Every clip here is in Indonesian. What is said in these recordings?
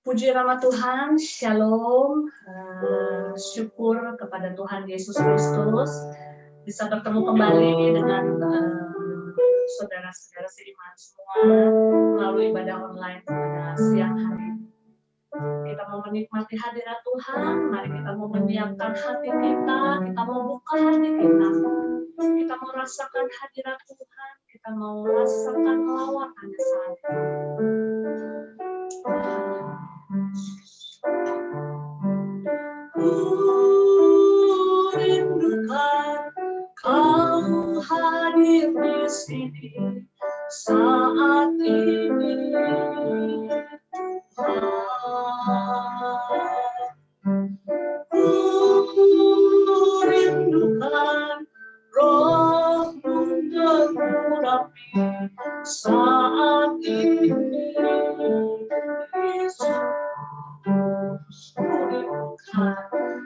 Puji nama Tuhan, Shalom, syukur kepada Tuhan Yesus Kristus bisa bertemu kembali dengan saudara-saudara seiman semua melalui ibadah online pada siang hari. Kita mau menikmati hadirat Tuhan, mari kita mau menyiapkan hati kita mau buka hati kita mau rasakan hadirat Tuhan, kita mau rasakan lawakannya saat ini. Ku rindukan Kau hadir di sini saat ini. Ku rindukan Roh-Mu mengurapi saat ini.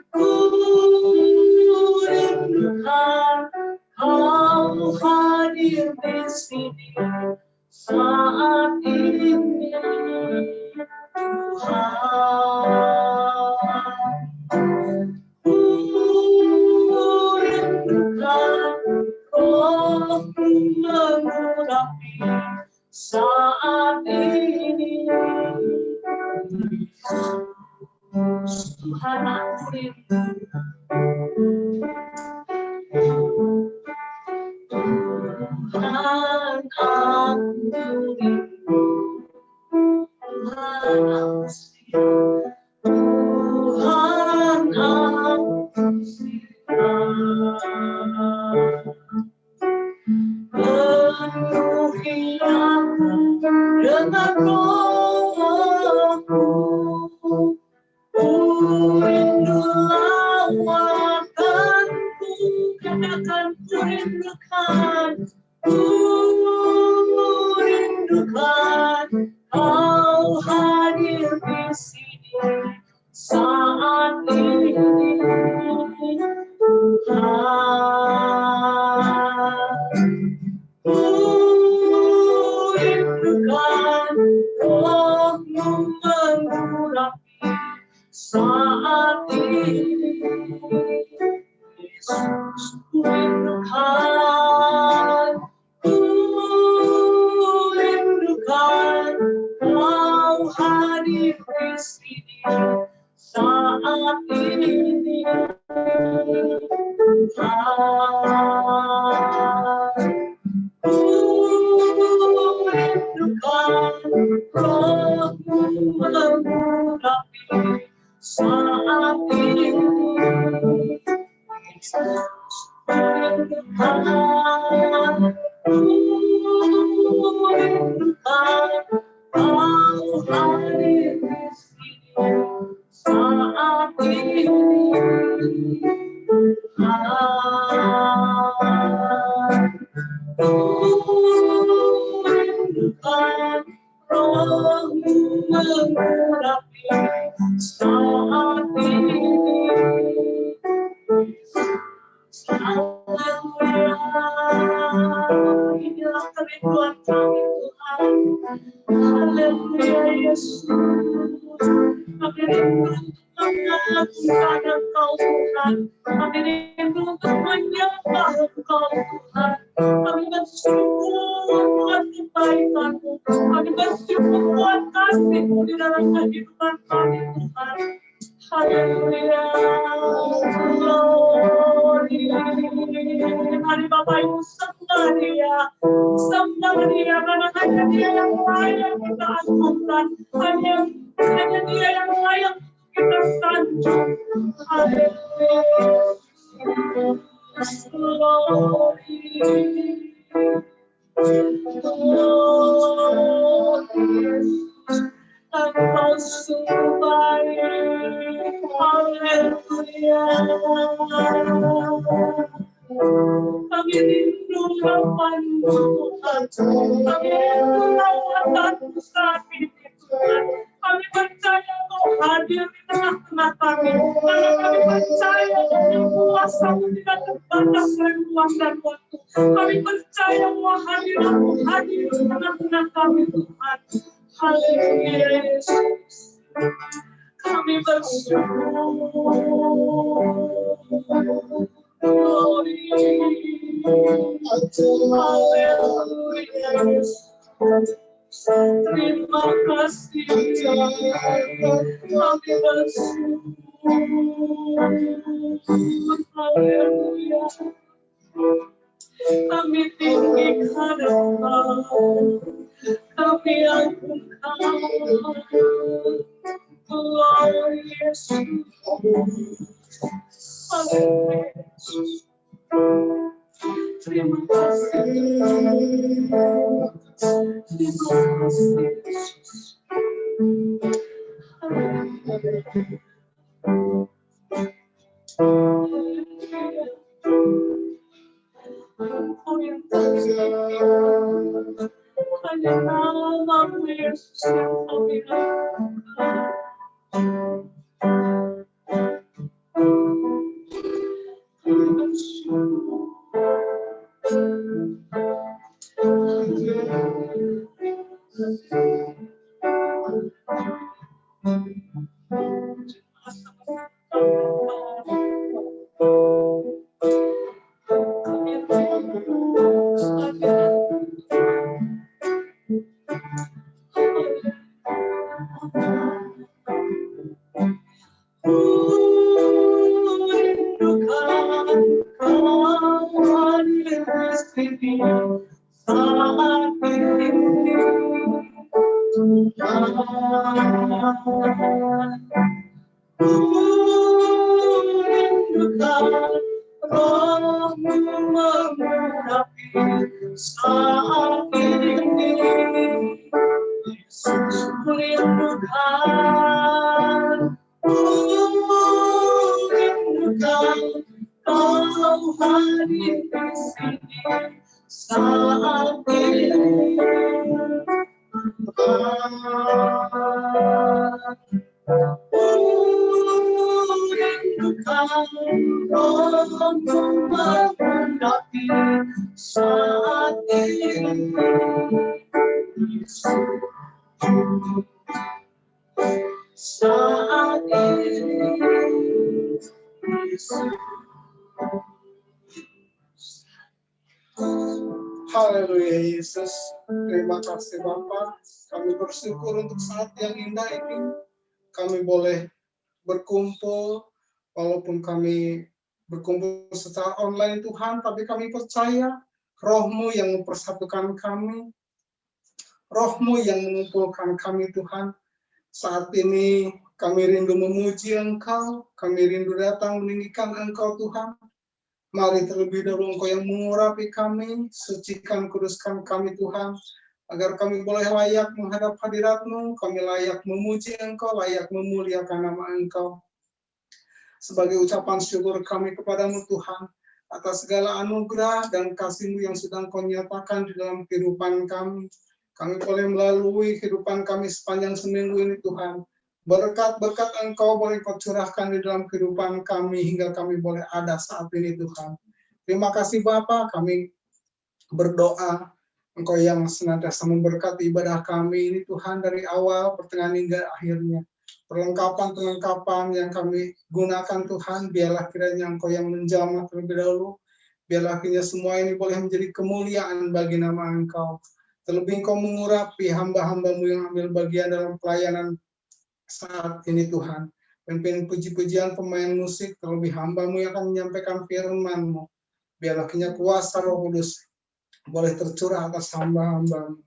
Ku rindukan Kau hadir di sini saat ini, Tuhan. Ku rindukan Roh-Mu mengurapi saat ini. Tuhan, aku rindu. Tuhan, aku rindu. Tuhan, aku siap. Tuhan, aku siap. Penuhi aku dengan Roh-Mu. Ku rindu lawakanmu, katakan ku rindukan Kau hadir di sini saat ini, Tuhan. Ku rindukan Roh-Mu mengurapi saat ini, Yesus. Ku rindukan Kau hadir di sini saat ini, Tuhan. Ku rindukan Roh-Mu mengurapi saat ini, Yesus. Ku rindukan Kau hadir di sini saat ini, Tuhan. Ku rindukan Roh-Mu mengurapi saat ini. Haleluya, inilah kerinduan kami Tuhan. Haleluya Yesus, kami rindu untuk mengagungkan Engkau Tuhan. Kami rindu untuk menyembah Engkau Tuhan. Kami bersyukur buat kebaikan-Mu. Kami bersyukur buat kasih-Mu di dalam kehidupan kami Tuhan. Haleluya, glory. Mari Bapak Ibu sembah Dia karena hanya Dia yang layak kita agungkan, hanya Dia yang layak kita sanjung. Haleluya, glory. Engkau sungguh baik, haleluya. Kami rindu lawan-Mu Tuhan, kami rindu lawan-Mu saat ini Tuhan. Kami percaya Kau hadir di tengah-tengah kami, karena kami percaya dengan kuasa-Mu tidak terbatas oleh ruang dan waktu. Kami percaya bahwa hadirat-Mu hadir di tengah-tengah kami Tuhan. Haleluya Yesus. kami bersyukur. Haleluya Yesus. Terima kasih kami bersyukur. Haleluya. Kami tinggikan Engkau, kami agungkan Tuhan Yesus. Haleluya. Terima kasih. Terima kasih Yesus. Engkau yang terbaik, hanya nama-Mu Yesus yang kami lakukan. Kami bersyukur. Haleluya Yesus, terima kasih Bapa. Kami bersyukur untuk saat yang indah ini. Kami boleh berkumpul, walaupun kami berkumpul secara online Tuhan, tapi kami percaya Roh-Mu yang mempersatukan kami, Roh-Mu yang mengumpulkan kami Tuhan. Saat ini kami rindu memuji Engkau, kami rindu datang meninggikan Engkau Tuhan. Mari terlebih dahulu Engkau yang mengurapi kami, sucikan, kuduskan kami Tuhan, agar kami boleh layak menghadap hadirat-Mu, kami layak memuji Engkau, layak memuliakan nama Engkau. Sebagai ucapan syukur kami kepadamu Tuhan, atas segala anugerah dan kasih-Mu yang sudah Engkau nyatakan di dalam kehidupan kami. Kami boleh melalui kehidupan kami sepanjang seminggu ini Tuhan. Berkat-berkat Engkau boleh Kau curahkan di dalam kehidupan kami hingga kami boleh ada saat ini Tuhan. Terima kasih Bapa, kami berdoa Engkau yang senantiasa memberkati ibadah kami ini Tuhan dari awal, pertengahan hingga akhirnya. Perlengkapan-perlengkapan yang kami gunakan Tuhan, biarlah kiranya Engkau yang menjamah terlebih dahulu. Biarlah kiranya semua ini boleh menjadi kemuliaan bagi nama Engkau. Terlebih Engkau mengurapi hamba-hamba-Mu yang ambil bagian dalam pelayanan saat ini Tuhan. Pimpin puji-pujian pemain musik, terlebih hamba-Mu yang akan menyampaikan firman-Mu. Biarlah kiranya kuasa Roh Kudus boleh tercurah atas hamba-hamba-Mu.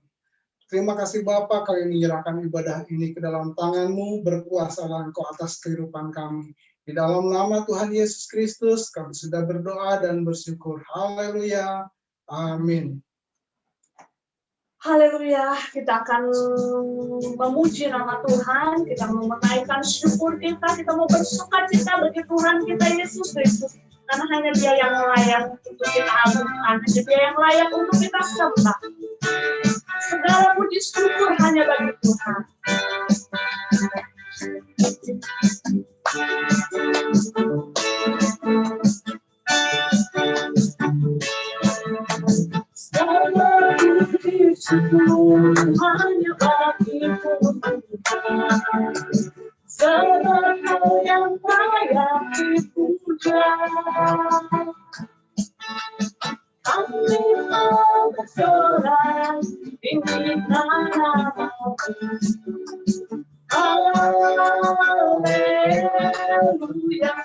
Terima kasih Bapa, kami menyerahkan ibadah ini ke dalam tangan-Mu, berkuasalah Engkau atas kehidupan kami. Di dalam nama Tuhan Yesus Kristus, kami sudah berdoa dan bersyukur. Haleluya. Amin. Haleluya, kita akan memuji nama Tuhan, kita mau menaikkan syukur kita mau bersuka cita bagi Tuhan kita Yesus Kristus. Karena hanya Dia yang layak untuk kita agungkan, hanya Dia yang layak untuk kita sembah. Segala puji syukur hanya bagi Tuhan. Segala puji syukur hanya bagi Tuhan. Engkau yang layak dipuja. Kami mau bersorak tinggikan namamu. Haleluya,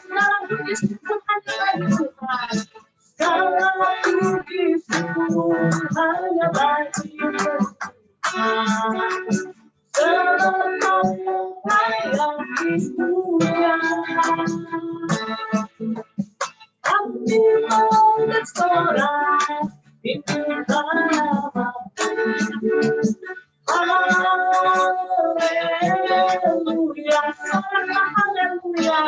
selalu disembahkan Tuhan. Selalu disembahkan hanya bagi Tuhan. Engkau yang layak dipuja. Kami mau bersorak tinggikan namamu. Haleluya, soraklah haleluya,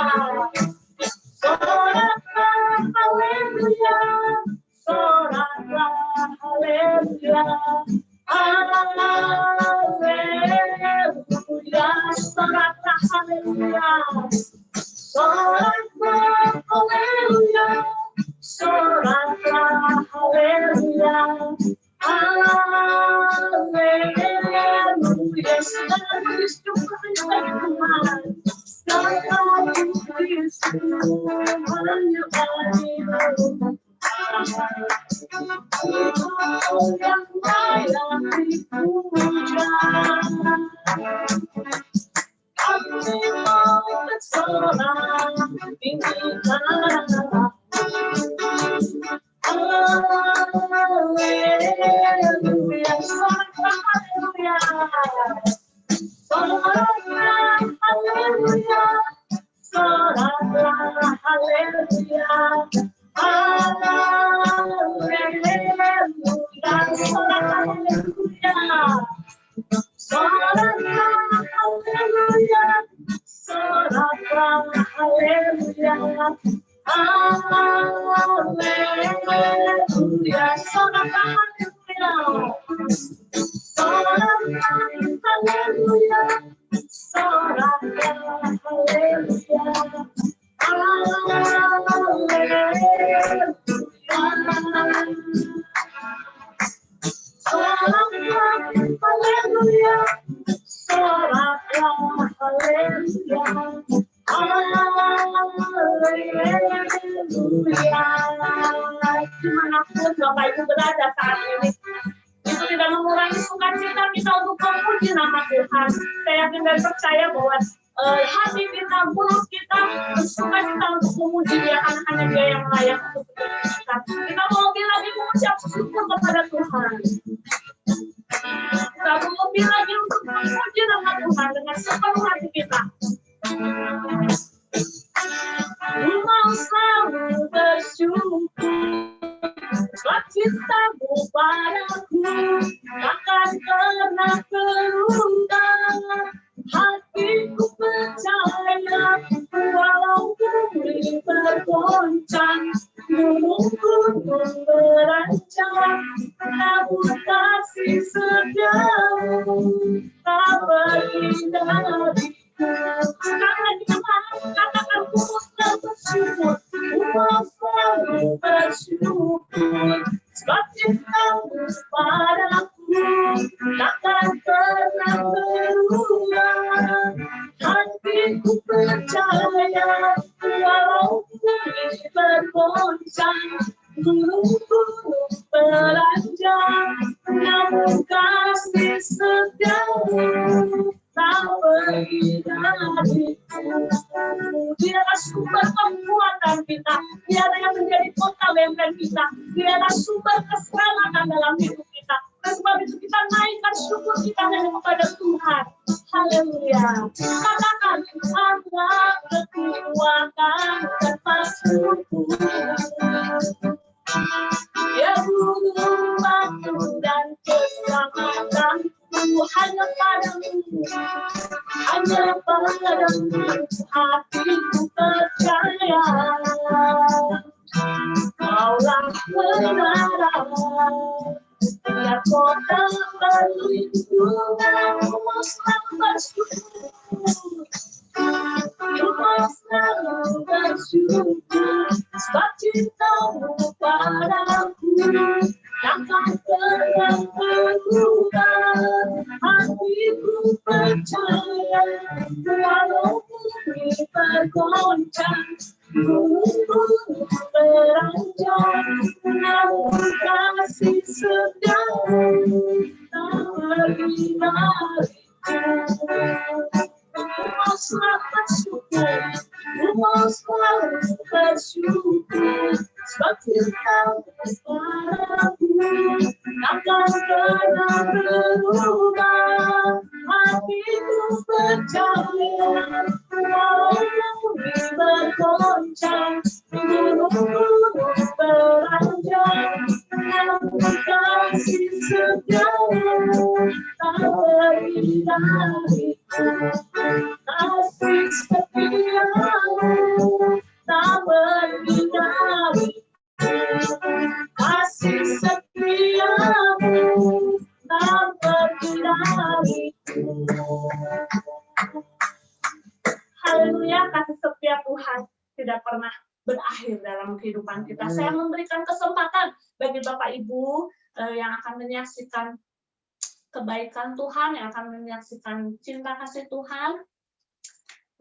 soraklah haleluya, soraklah haleluya, haleluya, soraklah haleluya, soraklah haleluya, soraklah haleluya. Haleluya, selalu disembahkan Tuhan. Selalu disembahkan hanya bagi Tuhan. Engkau yang layak dipuja. Kami mau bersorak tinggikan namamu. Haleluya, soraklah haleluya, soraklah haleluya, soraklah haleluya, haleluya, soraklah haleluya, soraklah haleluya, soraklah haleluya. Haleluya, soraklah haleluya, soraklah haleluya, soraklah haleluya, haleluya, soraklah haleluya, dimanapun Bapak Ibu berada saat ini, itu tidak mengurangi sukacita kita untuk memuji nama Tuhan. Saya yakin dan percaya bahwa hati kita, mulut kita bersukacita untuk memuji Dia, karena hanya Dia yang layak untuk kita. Kita mau lebih lagi mengucap syukur kepada Tuhan. Kita mau lebih lagi untuk memuji nama Tuhan dengan sepenuh hati kita. Ku mau selalu bersyukur, sebab cintamu padaku takkan pernah berubah. Hatiku percaya, walaupun bumi bergoncang, gunung-gunung beranjak, namun kasih setiamu tak pergi dariku. Karena di katakan ku mau bersyukur, ku mau selalu bersyukur, sebab cintamu padaku takkan pernah berubah. Hatiku percaya, walaupun bergoncang, gunung-gunung beranjak, namun kasih setiamu tak pergi dariku. Dialah sumber kekuatan kita, Dialah yang menjadi kota lembeng kita, Dialah sumber keselamatan dalam hidup kita. Dan sebab itu kita naikkan syukur kita hanya kepada Tuhan. Haleluya. Katakan, Allah kekuatan dan pasturku, Dia gunung batu dan keselamatanku, hanya padamu, hanya padamu hatiku percaya. Kaulah menara, dia kota perlindungan. Ku mau selalu bersyukur, ku mau selalu bersyukur, sebab cintamu padaku takkan pernah berubah. Hatiku percaya, walaupun bumi bergoncang, gunung-gunung beranjak, namun kasih setiamu tak pergi dariku. Puaslah bersyukur, puaslah bersyukur, sebab Engkau padaku takkan pernah berubah. Hatiku percaya, walau bumi bergoncang, gunung-gunung beranjak, namun kasih setiamu tak pergi dariku. Kasih setiamu tak pergi dariku. Kasih setiamu tak pergi dariku. Haleluya, kasih setia Tuhan tidak pernah berakhir dalam kehidupan kita. Saya memberikan kesempatan bagi Bapak Ibu yang akan menyaksikan kebaikan Tuhan, yang akan menyaksikan cinta kasih Tuhan.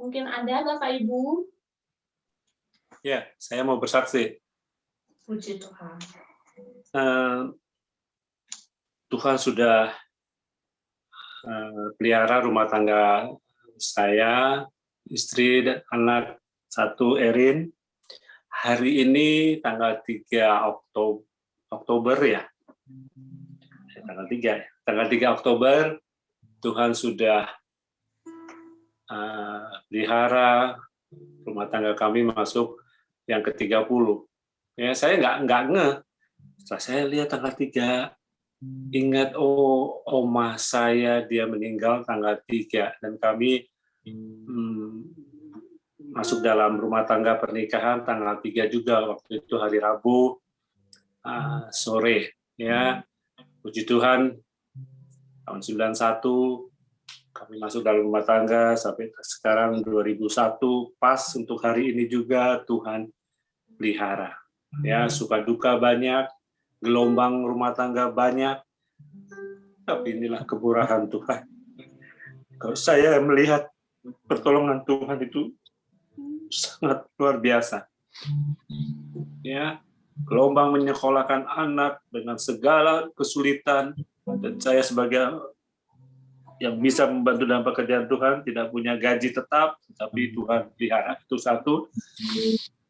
Mungkin ada Bapak Ibu? Ya, saya mau bersaksi. Puji Tuhan. Tuhan sudah pelihara rumah tangga saya, istri dan anak satu Erin. Hari ini tanggal 3 Oktober ya. Tanggal 3 Oktober Tuhan sudah pelihara rumah tangga kami masuk yang ke-30. Ya, saya nggak ngeh. Setelah saya lihat tanggal 3, ingat oma saya dia meninggal tanggal 3 dan kami masuk dalam rumah tangga pernikahan tanggal 3 juga, waktu itu hari Rabu sore ya. Puji Tuhan, tahun 91 kami masuk dalam rumah tangga sampai sekarang 2001, pas untuk hari ini juga Tuhan pelihara. Ya, suka duka banyak, gelombang rumah tangga banyak, tapi inilah kemurahan Tuhan. Kalau saya melihat pertolongan Tuhan itu sangat luar biasa. Ya, gelombang menyekolahkan anak dengan segala kesulitan, dan saya sebagai yang bisa membantu dalam pekerjaan Tuhan tidak punya gaji tetap, tapi Tuhan pelihara. Itu satu.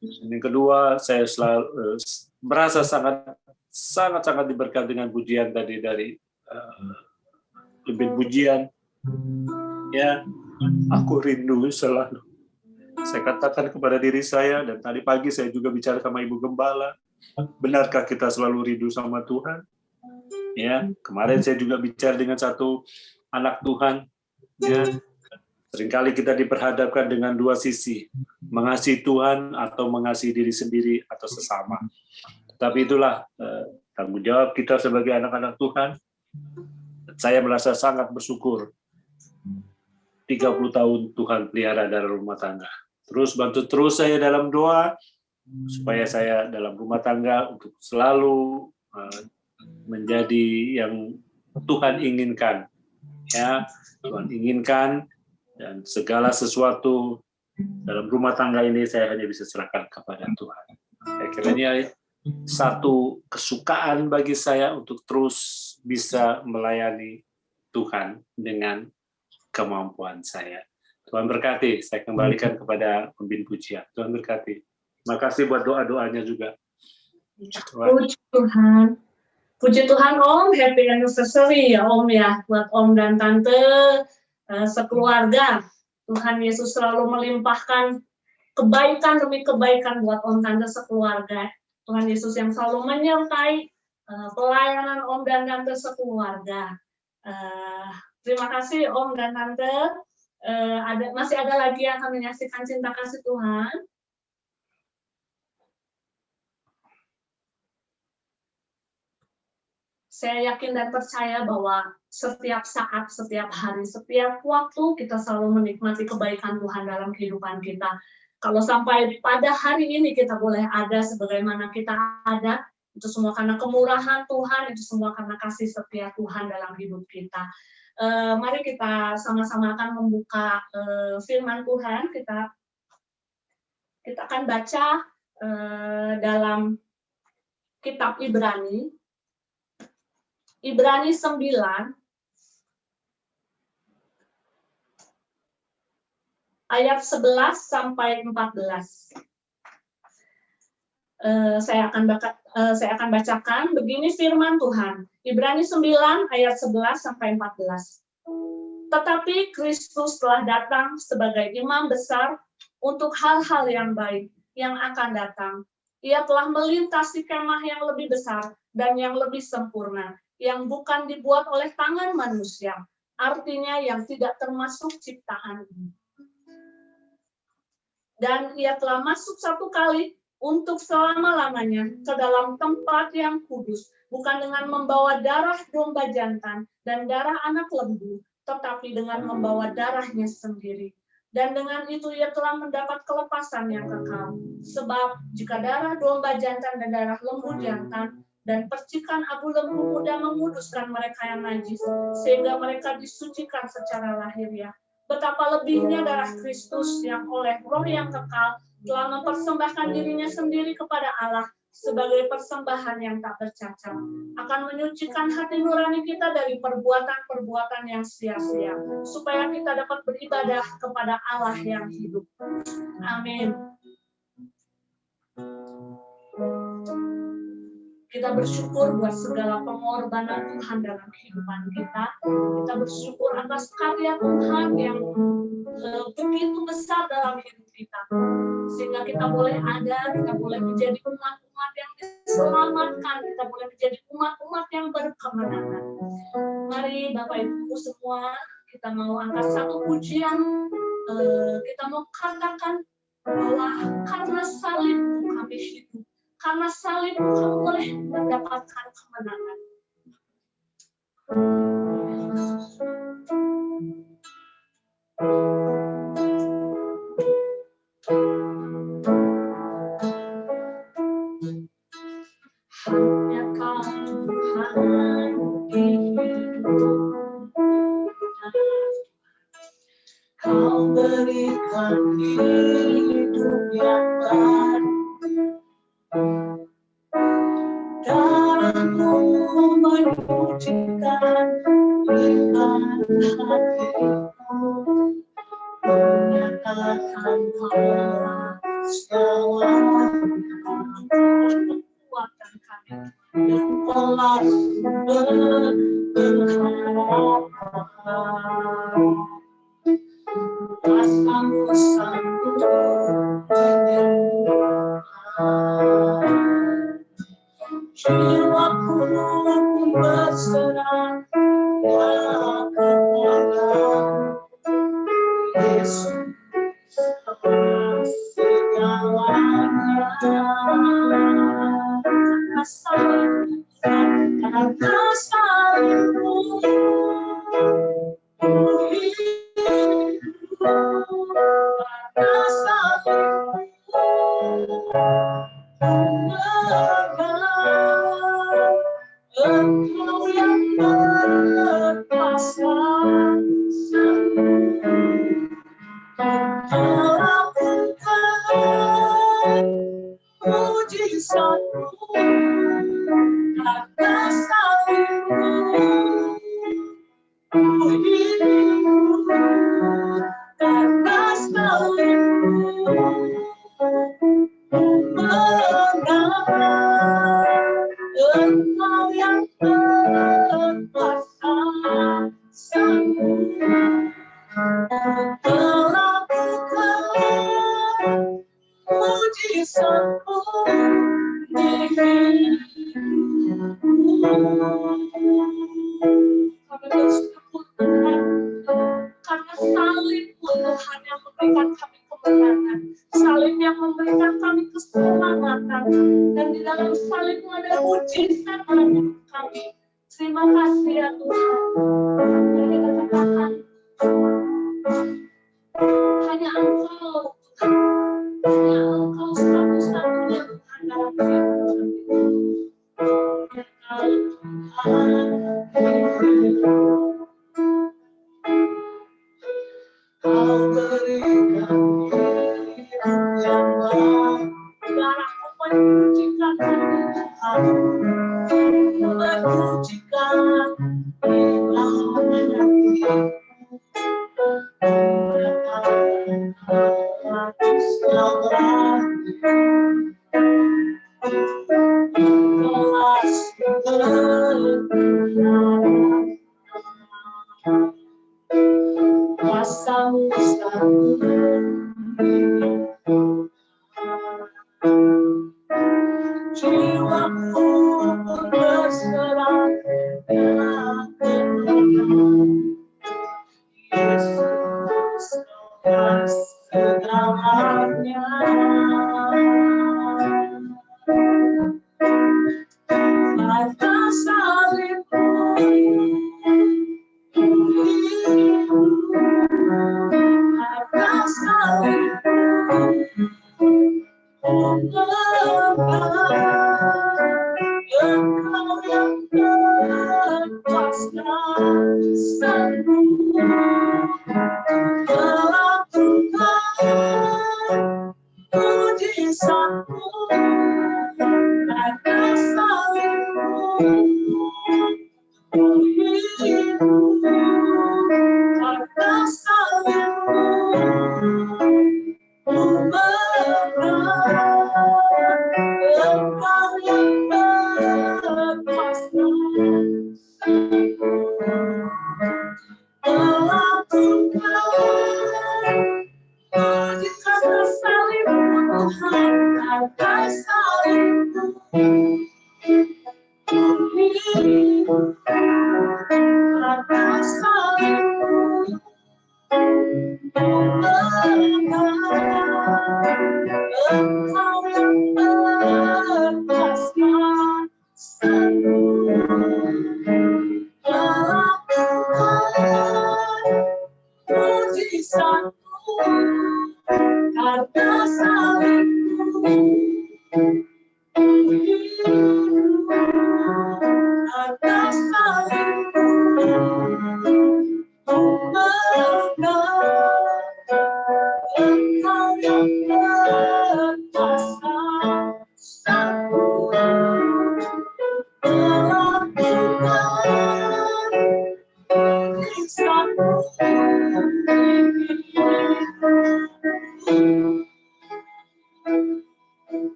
Yang kedua, saya selalu merasa sangat diberkati dengan pujian tadi dari lebih pujian. Ya, aku rindu selalu. Saya katakan kepada diri saya, dan tadi pagi saya juga bicara sama Ibu Gembala, benarkah kita selalu rindu sama Tuhan? Ya, kemarin saya juga bicara dengan satu anak Tuhan. Ya, seringkali kita diperhadapkan dengan dua sisi, mengasihi Tuhan atau mengasihi diri sendiri atau sesama. Tapi itulah tanggung jawab kita sebagai anak-anak Tuhan. Saya merasa sangat bersyukur 30 tahun Tuhan pelihara dalam rumah tangga. Terus bantu terus saya dalam doa supaya saya dalam rumah tangga untuk selalu menjadi yang Tuhan inginkan. Ya, Tuhan inginkan, dan segala sesuatu dalam rumah tangga ini saya hanya bisa serahkan kepada Tuhan. Saya kiranya satu kesukaan bagi saya untuk terus bisa melayani Tuhan dengan kemampuan saya. Tuhan berkati. Saya kembalikan kepada pemimpin pujian. Tuhan berkati. Terima kasih buat doa-doanya juga. Puji Tuhan. Puji Tuhan Om, happy anniversary ya Om ya, buat Om dan Tante sekeluarga. Tuhan Yesus selalu melimpahkan kebaikan demi kebaikan buat Om Tante sekeluarga. Tuhan Yesus yang selalu menyertai pelayanan Om dan Tante sekeluarga. Terima kasih Om dan Tante. Masih ada lagi yang akan menyaksikan cinta kasih Tuhan. Saya yakin dan percaya bahwa setiap saat, setiap hari, setiap waktu kita selalu menikmati kebaikan Tuhan dalam kehidupan kita. Kalau sampai pada hari ini kita boleh ada sebagaimana kita ada, itu semua karena kemurahan Tuhan, itu semua karena kasih setia Tuhan dalam hidup kita. Mari kita sama-sama akan membuka firman Tuhan. Kita akan baca dalam kitab Ibrani 9 ayat 11 sampai 14. Saya akan bacakan begini firman Tuhan. Ibrani 9 ayat 11 sampai 14. Tetapi Kristus telah datang sebagai imam besar untuk hal-hal yang baik yang akan datang. Ia telah melintasi kemah yang lebih besar dan yang lebih sempurna, yang bukan dibuat oleh tangan manusia, artinya yang tidak termasuk ciptaan ini. Dan ia telah masuk satu kali untuk selama-lamanya ke dalam tempat yang kudus, bukan dengan membawa darah domba jantan dan darah anak lembu, tetapi dengan membawa darahnya sendiri. Dan dengan itu ia telah mendapat kelepasan yang kekal. Sebab jika darah domba jantan dan darah lembu jantan dan percikan abu lembu muda menguduskan mereka yang najis, sehingga mereka disucikan secara lahiriah, betapa lebihnya darah Kristus yang oleh Roh yang kekal telah mempersembahkan dirinya sendiri kepada Allah sebagai persembahan yang tak bercacat, akan menyucikan hati nurani kita dari perbuatan-perbuatan yang sia-sia, supaya kita dapat beribadah kepada Allah yang hidup. Amin. Kita bersyukur buat segala pengorbanan Tuhan dalam kehidupan kita. Kita bersyukur atas karya Tuhan yang begitu besar dalam hidup kita. Sehingga kita boleh ada, kita boleh menjadi umat-umat yang diselamatkan, kita boleh menjadi umat-umat yang berkemenangan. Mari Bapak Ibu semua, kita mau angkat satu pujian, kita mau katakan bahwa karena salib kami hidup, karena salib kami boleh mendapatkan kemenangan. Hanya Kau Tuhan hidup, Kau berikan hidup yang baru. Darah-Mu menyucikan iman hatiku, menyatakan Kaulah segalanya, kekuatan kami dan telah berharapan. Kuasa-Mu sanggup menyembuhkan, jiwaku pun berserah kepada-Mu, Yesus segalanya. Karena salib-Mu hidup, karena salib-Mu menang. Engkau yang berkuasa melakukan mujizat-Mu, karena salib-Mu hidup, karena salib-Mu menang. Engkau yang berkuasa sanggup melakukan mujizat-Mu di hidupku. Kami bersyukur Tuhan, karena salib-Mu Tuhan yang memberikan kami kemenangan, salib yang memberikan kami keselamatan, dan di dalam salib-Mu ada mujizat dalam hidup kami. Terima kasih ya Tuhan. Yang kita katakan, hanya Engkau Tuhan, hanya Engkau satu-satunya Tuhan dalam hidup kami. Ya Tuhan hidup,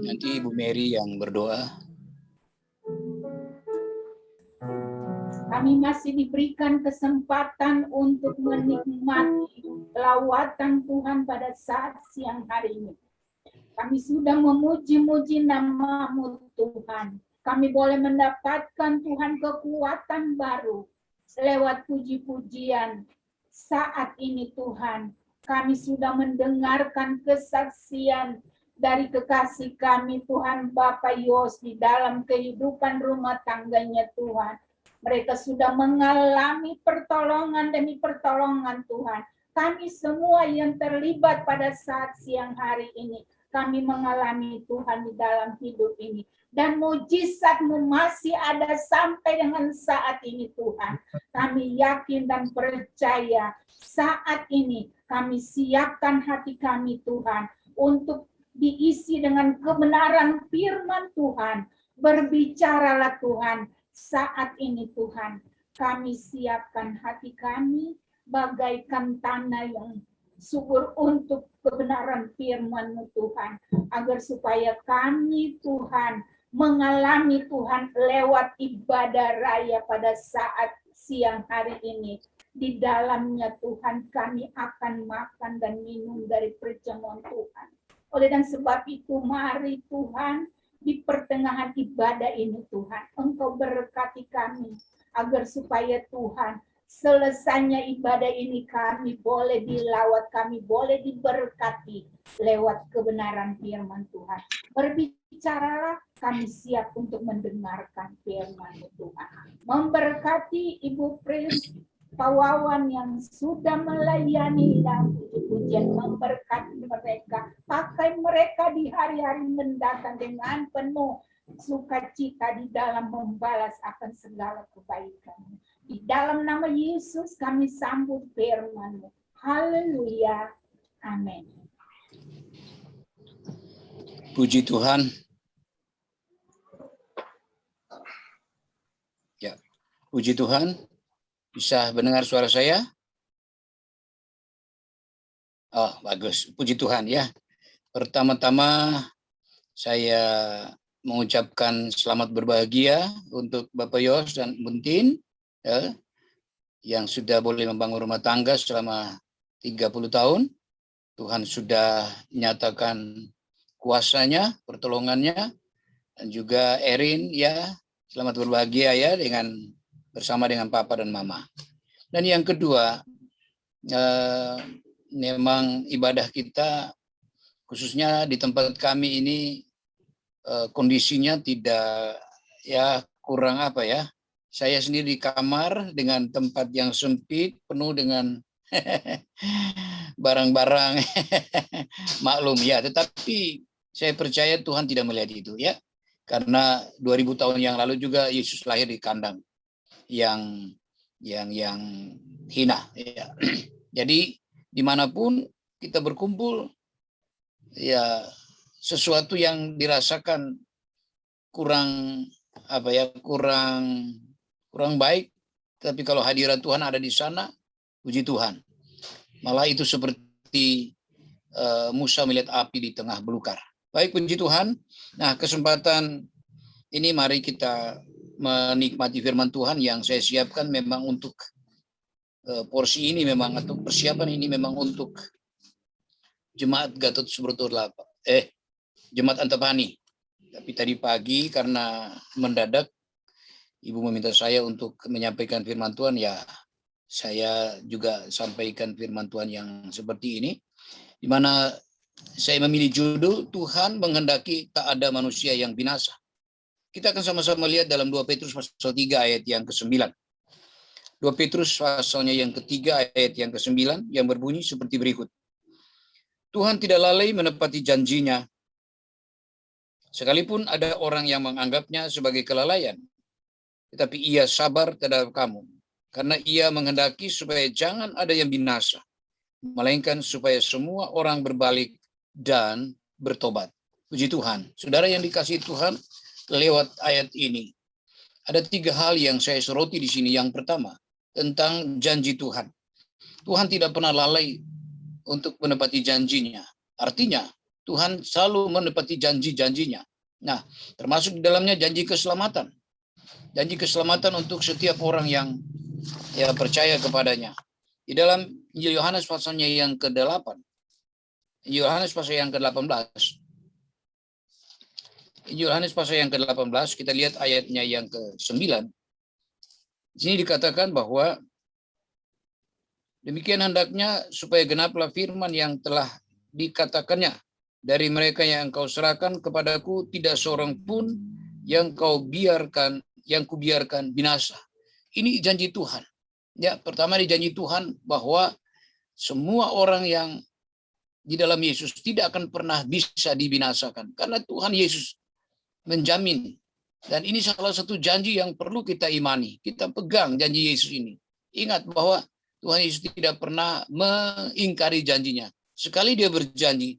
Nanti Ibu Mary yang berdoa. Kami masih diberikan kesempatan untuk menikmati lawatan Tuhan pada saat siang hari ini. Kami sudah memuji-muji nama-Mu Tuhan. Kami boleh mendapatkan Tuhan kekuatan baru lewat puji-pujian. Saat ini Tuhan, kami sudah mendengarkan kesaksian dari kekasih kami Tuhan Bapak Yos di dalam kehidupan rumah tangganya Tuhan. Mereka sudah mengalami pertolongan demi pertolongan Tuhan. Kami semua yang terlibat pada saat siang hari ini, kami mengalami Tuhan di dalam hidup ini. Dan mujizat-Mu masih ada sampai dengan saat ini Tuhan. Kami yakin dan percaya saat ini kami siapkan hati kami Tuhan untuk diisi dengan kebenaran firman Tuhan. Berbicaralah Tuhan saat ini Tuhan. Kami siapkan hati kami bagaikan tanah yang subur untuk kebenaran firman-Mu Tuhan. Agar supaya kami Tuhan mengalami Tuhan lewat ibadah raya pada saat siang hari ini. Di dalamnya Tuhan kami akan makan dan minum dari perjamuan Tuhan. Oleh dan sebab itu mari Tuhan di pertengahan ibadah ini Tuhan, Engkau berkati kami agar supaya Tuhan selesainya ibadah ini kami boleh dilawat, kami boleh diberkati lewat kebenaran firman Tuhan. Berbicaralah, kami siap untuk mendengarkan firman Tuhan. Memberkati Ibu Pris, Pak Wawan yang sudah melayani dalam puji-pujian, memberkati mereka, pakai mereka di hari-hari mendatang dengan penuh sukacita di dalam membalas akan segala kebaikan. Di dalam nama Yesus kami sambut firman-Mu. Haleluya. Amin. Puji Tuhan. Ya, puji Tuhan. Bisa mendengar suara saya? Oh, bagus. Puji Tuhan ya. Pertama-tama saya mengucapkan selamat berbahagia untuk Bapak Yos dan Buntin ya, yang sudah boleh membangun rumah tangga selama 30 tahun. Tuhan sudah menyatakan kuasanya, pertolongannya, dan juga Erin ya, selamat berbahagia ya bersama dengan Papa dan Mama. Dan yang kedua, memang ibadah kita khususnya di tempat kami ini kondisinya tidak ya kurang apa ya. Saya sendiri di kamar dengan tempat yang sempit penuh dengan barang-barang maklum ya, tetapi saya percaya Tuhan tidak melihat itu ya, karena 2000 tahun yang lalu juga Yesus lahir di kandang yang hina ya. Jadi dimanapun kita berkumpul ya, sesuatu yang dirasakan kurang apa ya, kurang baik, tapi kalau hadirat Tuhan ada di sana, puji Tuhan. Malah itu seperti Musa melihat api di tengah belukar. Baik, puji Tuhan. Nah, kesempatan ini mari kita menikmati firman Tuhan yang saya siapkan memang untuk porsi ini memang, atau persiapan ini memang untuk Jemaat Gatot Subroto 8. Jemaat Antapani. Tapi tadi pagi karena mendadak Ibu meminta saya untuk menyampaikan firman Tuhan, ya saya juga sampaikan firman Tuhan yang seperti ini, di mana saya memilih judul Tuhan menghendaki tak ada manusia yang binasa. Kita akan sama-sama lihat dalam 2 Petrus pasal 3 ayat yang ke-9. 2 Petrus pasalnya yang ketiga ayat yang ke-9 yang berbunyi seperti berikut. Tuhan tidak lalai menepati janjinya, sekalipun ada orang yang menganggapnya sebagai kelalaian, tetapi ia sabar terhadap kamu, karena ia menghendaki supaya jangan ada yang binasa, melainkan supaya semua orang berbalik dan bertobat. Puji Tuhan. Saudara yang dikasihi Tuhan, lewat ayat ini, ada 3 hal yang saya soroti di sini. Yang pertama, tentang janji Tuhan. Tuhan tidak pernah lalai untuk menepati janjinya. Artinya, Tuhan selalu menepati janji-janjinya. Nah, termasuk di dalamnya janji keselamatan. Janji keselamatan untuk setiap orang yang percaya kepadanya. Di dalam Injil Yohanes pasalnya yang ke-8. Yohanes pasal yang ke-18. Yohanes pasal yang ke-18, kita lihat ayatnya yang ke-9. Di sini dikatakan bahwa demikian hendaknya supaya genaplah firman yang telah dikatakannya, dari mereka yang engkau serahkan kepadaku tidak seorang pun yang kubiarkan binasa. Ini janji Tuhan. Ya, pertama di janji Tuhan bahwa semua orang yang di dalam Yesus tidak akan pernah bisa dibinasakan, karena Tuhan Yesus menjamin. Dan ini salah satu janji yang perlu kita imani. Kita pegang janji Yesus ini. Ingat bahwa Tuhan Yesus tidak pernah mengingkari janjinya. Sekali dia berjanji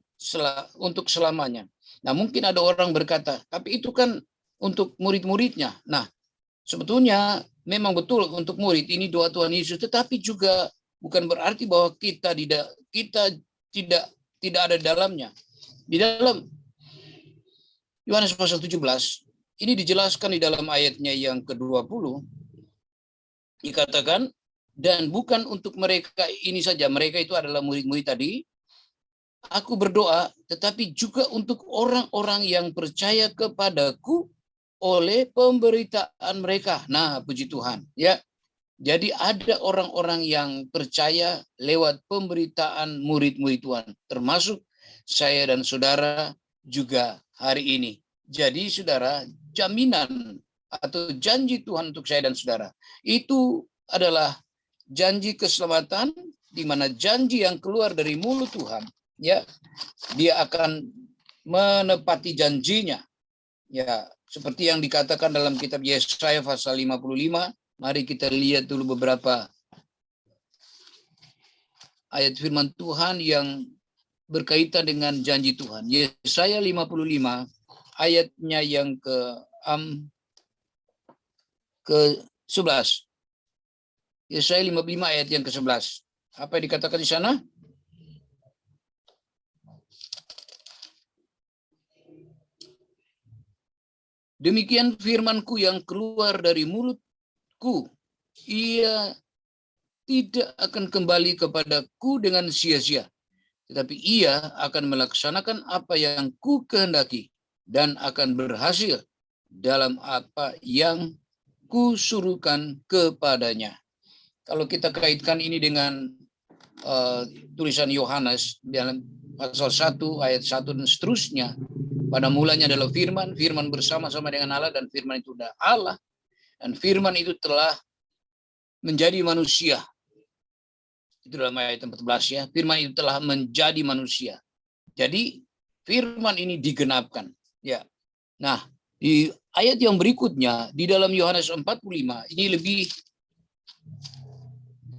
untuk selamanya. Nah, mungkin ada orang berkata, tapi itu kan untuk murid-muridnya. Nah, sebetulnya memang betul untuk murid, ini doa Tuhan Yesus, tetapi juga bukan berarti bahwa kita tidak ada dalamnya. Di dalam Yohanes pasal 17, ini dijelaskan di dalam ayatnya yang ke-20, dikatakan, dan bukan untuk mereka ini saja, mereka itu adalah murid-murid tadi, aku berdoa, tetapi juga untuk orang-orang yang percaya kepadaku oleh pemberitaan mereka. Nah, puji Tuhan. Ya, jadi ada orang-orang yang percaya lewat pemberitaan murid-murid Tuhan, termasuk saya dan saudara juga hari ini. Jadi saudara, jaminan atau janji Tuhan untuk saya dan saudara itu adalah janji keselamatan, di mana janji yang keluar dari mulut Tuhan, ya, dia akan menepati janjinya. Ya, seperti yang dikatakan dalam kitab Yesaya pasal 55, Mari kita lihat dulu beberapa ayat firman Tuhan yang berkaitan dengan janji Tuhan. Yesaya 55 ayatnya yang ke-11. Yesaya 55 ayat yang ke-11. Apa yang dikatakan di sana? Demikian firman-Ku yang keluar dari mulutku, ia tidak akan kembali kepadaku dengan sia-sia, tetapi ia akan melaksanakan apa yang ku kehendaki dan akan berhasil dalam apa yang ku suruhkan kepadanya. Kalau kita kaitkan ini dengan tulisan Yohanes dalam pasal 1 ayat 1 dan seterusnya, pada mulanya adalah firman, firman bersama-sama dengan Allah dan firman itu adalah Allah, dan firman itu telah menjadi manusia. Itu dalam ayat 14 ya, firman itu telah menjadi manusia. Jadi firman ini digenapkan ya. Nah, di ayat yang berikutnya di dalam Yohanes 45 ini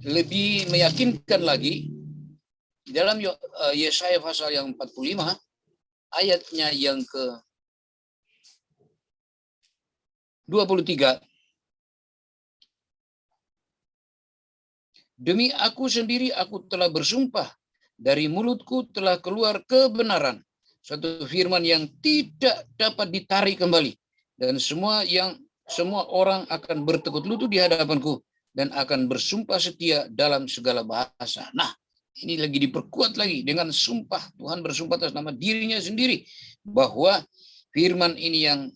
lebih meyakinkan lagi. Di dalam Yesaya pasal yang 45 ayatnya yang ke 23. Demi aku sendiri aku telah bersumpah, dari mulutku telah keluar kebenaran, satu firman yang tidak dapat ditarik kembali, dan semua orang akan bertekuk lutut di hadapanku dan akan bersumpah setia dalam segala bahasa. Nah, ini lagi diperkuat lagi dengan sumpah. Tuhan bersumpah atas nama dirinya sendiri bahwa firman yang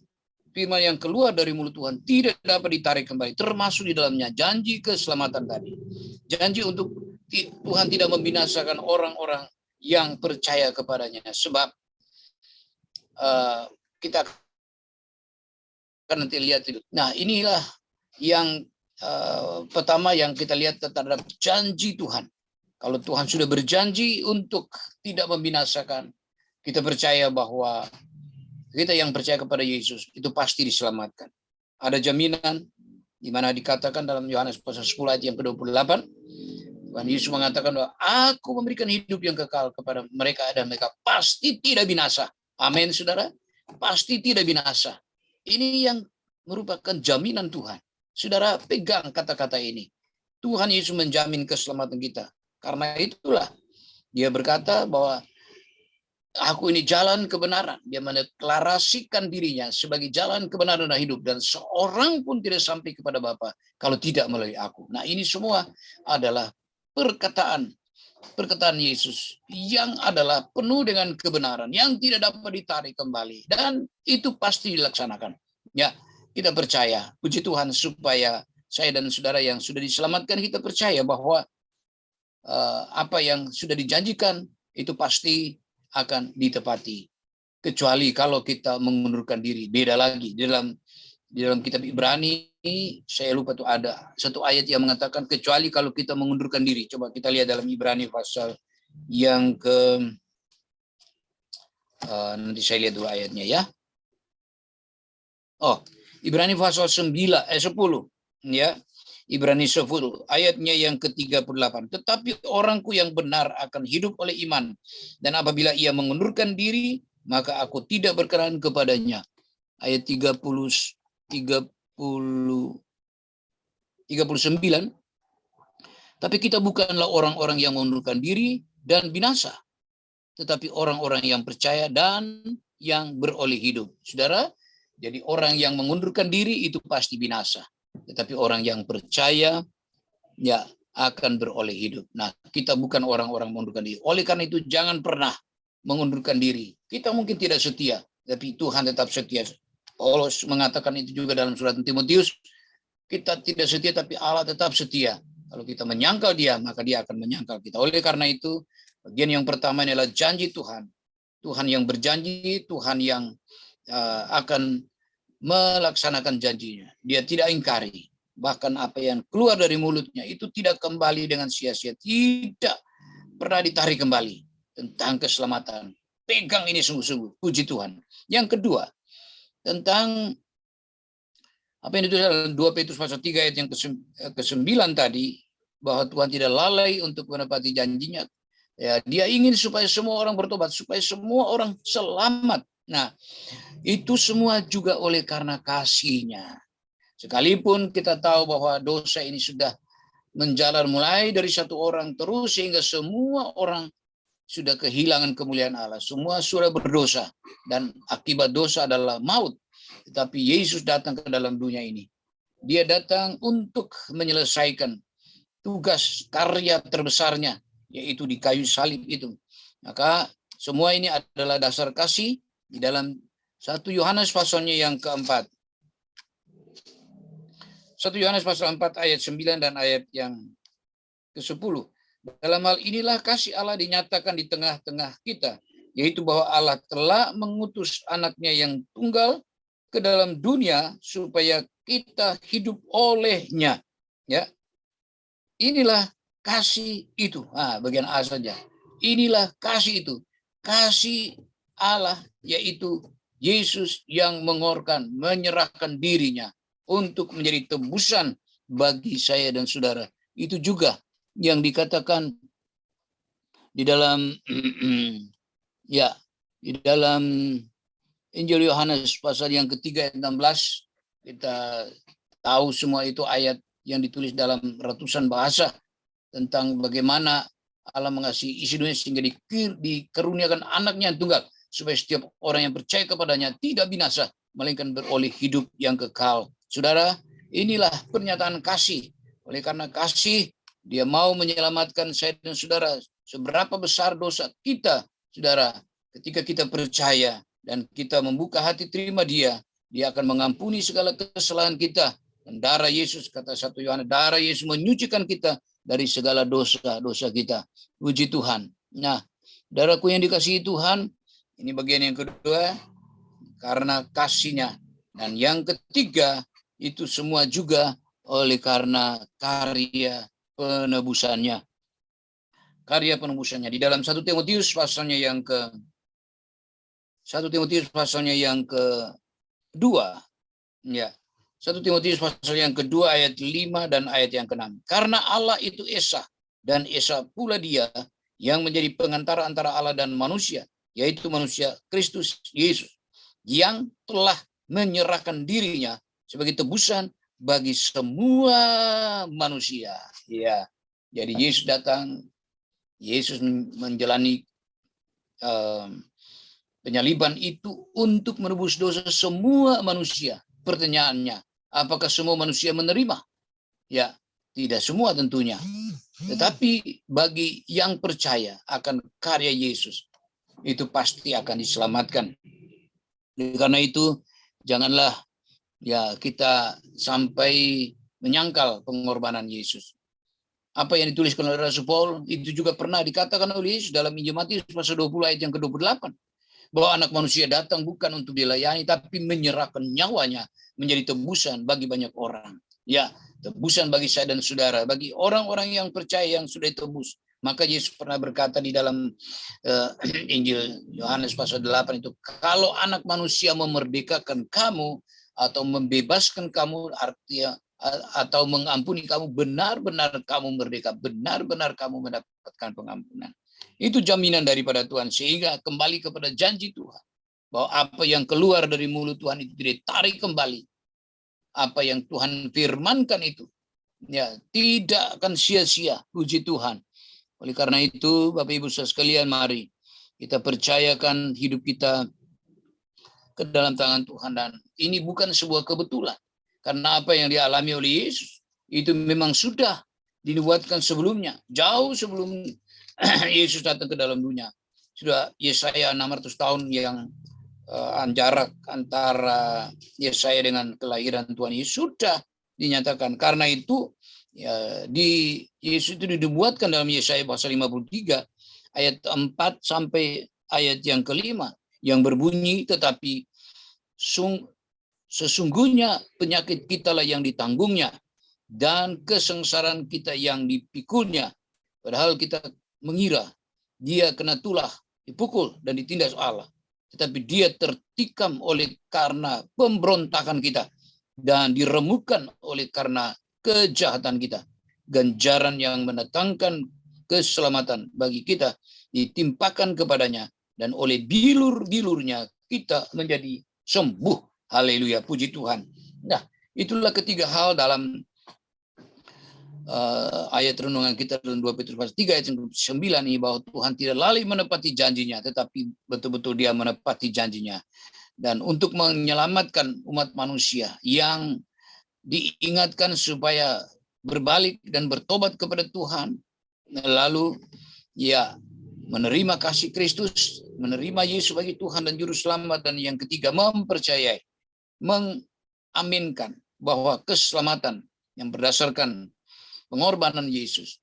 keluar dari mulut Tuhan tidak dapat ditarik kembali, termasuk di dalamnya janji keselamatan tadi. Janji untuk Tuhan tidak membinasakan orang-orang yang percaya kepadanya, sebab kita akan nanti lihat itu. Nah, inilah yang pertama yang kita lihat terhadap janji Tuhan. Kalau Tuhan sudah berjanji untuk tidak membinasakan, kita percaya bahwa kita yang percaya kepada Yesus itu pasti diselamatkan. Ada jaminan di mana dikatakan dalam Yohanes pasal 10 ayat yang ke-28, Tuhan Yesus mengatakan bahwa aku memberikan hidup yang kekal kepada mereka dan mereka pasti tidak binasa. Amin, saudara. Pasti tidak binasa. Ini yang merupakan jaminan Tuhan. Saudara, pegang kata-kata ini. Tuhan Yesus menjamin keselamatan kita. Karena itulah dia berkata bahwa aku ini jalan kebenaran. Dia mendeklarasikan dirinya sebagai jalan kebenaran dan hidup. Dan seorang pun tidak sampai kepada Bapa kalau tidak melalui aku. Nah, ini semua adalah perkataan Yesus yang adalah penuh dengan kebenaran, yang tidak dapat ditarik kembali. Dan itu pasti dilaksanakan. Ya, kita percaya. Puji Tuhan supaya saya dan saudara yang sudah diselamatkan, kita percaya bahwa apa yang sudah dijanjikan itu pasti akan ditepati, kecuali kalau kita mengundurkan diri. Beda lagi di dalam kitab Ibrani, saya lupa tuh ada satu ayat yang mengatakan kecuali kalau kita mengundurkan diri. Coba kita lihat dalam Ibrani pasal yang ke nanti saya lihat dulu ayatnya ya. Ibrani pasal 10 ya. Ibrani 10 ayatnya yang ke-38. Tetapi orangku yang benar akan hidup oleh iman, dan apabila ia mengundurkan diri, maka aku tidak berkenan kepadanya. Ayat 39. Tapi kita bukanlah orang-orang yang mengundurkan diri dan binasa, tetapi orang-orang yang percaya dan yang beroleh hidup. Saudara, jadi orang yang mengundurkan diri itu pasti binasa. Tetapi orang yang percaya ya akan beroleh hidup. Nah, kita bukan orang-orang mengundurkan diri. Oleh karena itu jangan pernah mengundurkan diri. Kita mungkin tidak setia, tapi Tuhan tetap setia. Paulus mengatakan itu juga dalam surat Timotius. Kita tidak setia, tapi Allah tetap setia. Kalau kita menyangkal dia, maka dia akan menyangkal kita. Oleh karena itu, bagian yang pertama adalah janji Tuhan. Tuhan yang berjanji, Tuhan yang akan melaksanakan janjinya. Dia tidak ingkari. Bahkan apa yang keluar dari mulutnya itu tidak kembali dengan sia-sia. Tidak pernah ditarik kembali tentang keselamatan. Pegang ini sungguh-sungguh. Puji Tuhan. Yang kedua, tentang Apa yang ditulis dalam 2 Petrus pasal 3 ayat yang ke-9 tadi, bahwa Tuhan tidak lalai untuk menepati janjinya. Ya, dia ingin supaya semua orang bertobat, supaya semua orang selamat. Nah, itu semua juga oleh karena kasih-Nya. Sekalipun kita tahu bahwa dosa ini sudah menjalar mulai dari satu orang terus sehingga semua orang sudah kehilangan kemuliaan Allah. Semua sudah berdosa dan akibat dosa adalah maut. Tetapi Yesus datang ke dalam dunia ini. Dia datang untuk menyelesaikan tugas karya terbesarnya, yaitu di kayu salib itu. Maka semua ini adalah dasar kasih di dalam 1 Yohanes pasalnya yang keempat. 1 Yohanes pasal 4 ayat 9 dan ayat yang ke-10. Dalam hal inilah kasih Allah dinyatakan di tengah-tengah kita, yaitu bahwa Allah telah mengutus anaknya yang tunggal ke dalam dunia supaya kita hidup olehnya. Ya, inilah kasih itu. Bagian A saja. Inilah kasih itu. Kasih Allah, yaitu Yesus yang mengorbankan, menyerahkan dirinya untuk menjadi tebusan bagi saya dan saudara. Itu juga yang dikatakan di dalam ya, di dalam Injil Yohanes pasal yang ketiga ayat 16. Kita tahu semua itu ayat yang ditulis dalam ratusan bahasa tentang bagaimana Allah mengasihi isi dunia sehingga dikaruniakan anaknya yang tunggal supaya setiap orang yang percaya kepadanya tidak binasa melainkan beroleh hidup yang kekal. Saudara, inilah pernyataan kasih. Oleh karena kasih, dia mau menyelamatkan saya dan saudara. Seberapa besar dosa kita, saudara, ketika kita percaya dan kita membuka hati terima dia akan mengampuni segala kesalahan kita. Dan darah Yesus, kata 1 Yohanes, darah Yesus menyucikan kita dari segala dosa-dosa kita. Puji Tuhan. Nah, saudaraku yang dikasihi Tuhan, ini bagian yang kedua, karena kasih-Nya. Dan yang ketiga, itu semua juga oleh karena karya penebusannya. Karya penebusannya. Di dalam 1 Timotius pasalnya yang kedua. Ya. 1 Timotius pasal yang kedua ayat 5 dan ayat yang ke-6. Karena Allah itu Esa, dan Esa pula dia yang menjadi pengantara antara Allah dan manusia, yaitu manusia Kristus Yesus, yang telah menyerahkan dirinya sebagai tebusan bagi semua manusia. Ya, jadi Yesus datang, Yesus menjalani penyaliban itu untuk menebus dosa semua manusia. Pertanyaannya, apakah semua manusia menerima? Ya, tidak semua tentunya. Tetapi bagi yang percaya akan karya Yesus, itu pasti akan diselamatkan. Karena itu, janganlah ya kita sampai menyangkal pengorbanan Yesus. Apa yang dituliskan oleh Rasul Paul itu juga pernah dikatakan oleh Yesus dalam Injil Matius pasal 20 ayat yang ke-28, bahwa anak manusia datang bukan untuk dilayani tapi menyerahkan nyawanya menjadi tebusan bagi banyak orang. Ya, tebusan bagi saya dan saudara, bagi orang-orang yang percaya yang sudah ditebus. Maka Yesus pernah berkata di dalam Injil Yohanes pasal 8 itu, kalau anak manusia memerdekakan kamu atau membebaskan kamu, artinya atau mengampuni kamu, benar-benar kamu merdeka, benar-benar kamu mendapatkan pengampunan. Itu jaminan daripada Tuhan, sehingga kembali kepada janji Tuhan, bahwa apa yang keluar dari mulut Tuhan itu ditarik kembali. Apa yang Tuhan firmankan itu ya tidak akan sia-sia. Puji Tuhan. Oleh karena itu, Bapak Ibu saudara sekalian, mari kita percayakan hidup kita ke dalam tangan Tuhan. Dan ini bukan sebuah kebetulan. Karena apa yang dialami oleh Yesus, itu memang sudah dinubuatkan sebelumnya. Jauh sebelum Yesus datang ke dalam dunia. Sudah Yesaya 600 tahun yang jarak antara Yesaya dengan kelahiran Tuhan Yesus sudah dinyatakan. Karena itu, ya, di Yesus itu dibuatkan dalam Yesaya pasal 53 ayat 4 sampai ayat yang ke-5 yang berbunyi, tetapi sesungguhnya penyakit kita lah yang ditanggungnya dan kesengsaraan kita yang dipikulnya, padahal kita mengira dia kena tulah, dipukul dan ditindas Allah, tetapi dia tertikam oleh karena pemberontakan kita, dan diremukkan oleh karena kejahatan kita. Ganjaran yang mendatangkan keselamatan bagi kita ditimpakan kepadanya, dan oleh bilur-bilurnya kita menjadi sembuh. Haleluya, puji Tuhan. Nah, itulah ketiga hal dalam ayat renungan kita dalam 2 Petrus pasal 3 ayat 9 ini, bahwa Tuhan tidak lalai menepati janjinya, tetapi betul-betul Dia menepati janjinya. Dan untuk menyelamatkan umat manusia yang diingatkan supaya berbalik dan bertobat kepada Tuhan, lalu ya menerima kasih Kristus, menerima Yesus sebagai Tuhan dan Juru Selamat, dan yang ketiga mempercayai, mengaminkan bahwa keselamatan yang berdasarkan pengorbanan Yesus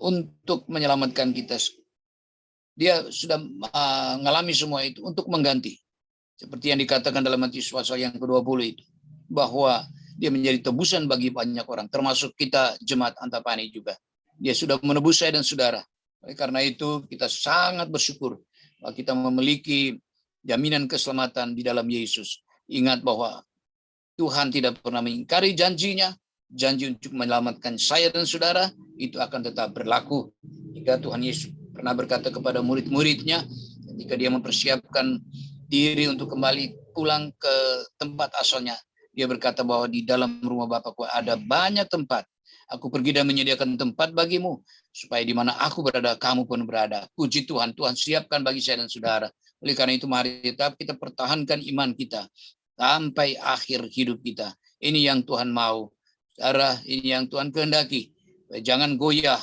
untuk menyelamatkan kita, Dia sudah mengalami semua itu untuk mengganti. Seperti yang dikatakan dalam Matius pasal yang ke-20 itu, bahwa Dia menjadi tebusan bagi banyak orang, termasuk kita jemaat Antapani juga. Dia sudah menebus saya dan saudara. Oleh karena itu kita sangat bersyukur bahwa kita memiliki jaminan keselamatan di dalam Yesus. Ingat bahwa Tuhan tidak pernah mengingkari janjinya. Janji untuk menyelamatkan saya dan saudara itu akan tetap berlaku. Jika Tuhan Yesus pernah berkata kepada murid-muridnya ketika Dia mempersiapkan diri untuk kembali pulang ke tempat asalnya, Dia berkata bahwa di dalam rumah Bapakku ada banyak tempat. Aku pergi dan menyediakan tempat bagimu, supaya di mana aku berada, kamu pun berada. Puji Tuhan, Tuhan siapkan bagi saya dan saudara. Oleh karena itu mari tetap kita pertahankan iman kita sampai akhir hidup kita. Ini yang Tuhan mau. Saudara, ini yang Tuhan kehendaki. Jangan goyah.